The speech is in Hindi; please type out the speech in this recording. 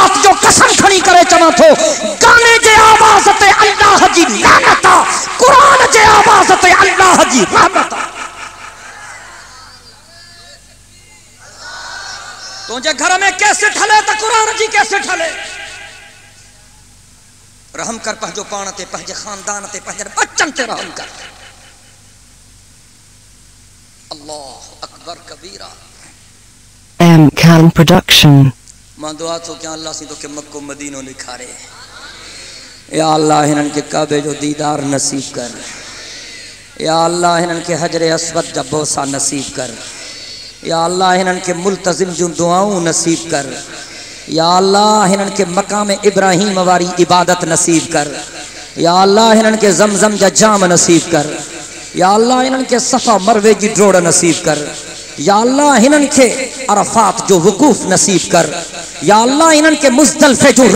अरफात जो कसम खड़ी करे चवा थो गाने जे आवाज ते अल्लाह जी लानत कुरान जे आवाज ते अल्लाह जी रहमत। तुझे घर में कैसे ठले तो कुरान जी कैसे ठले। रहम कर पंहिंजो पाण ते पंहिंजे खानदान ते पंहिंजे बच्चन ते रहम कर। अल्लाह अकबर कबीरा। M-Can Production। मां दुआ तो क्या अल्लाह सी तो के मक्को मदीनो निखारे। या अल्लाह हिनन के काबे जो दीदार नसीब कर। या अल्लाह हिनन के हजरे अस्वद जा बोसा नसीब कर। या अल्लाह हिनन के मुल्तजिम जो दुआओं नसीब कर। या अल्लाह हिनन के मकाम इब्राहिम वारी इबादत नसीब कर। या अल्लाह हिनन के जमजम जा जाम नसीब कर। या अल्लाह हिनन के सफा मरवे जी ड्रोड़ नसीब कर। या अल्लाह हिनन के अरफात जो वकूफ नसीब कर। या अल्लाह हिनन के मुज़दलिफ़े जो